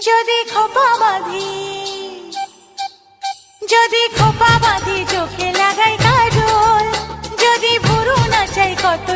যদি খোপা বাঁধি, যদি খোপা বাঁধি চোখে লাগাই কাজল, যদি ভুরু নাচাই কত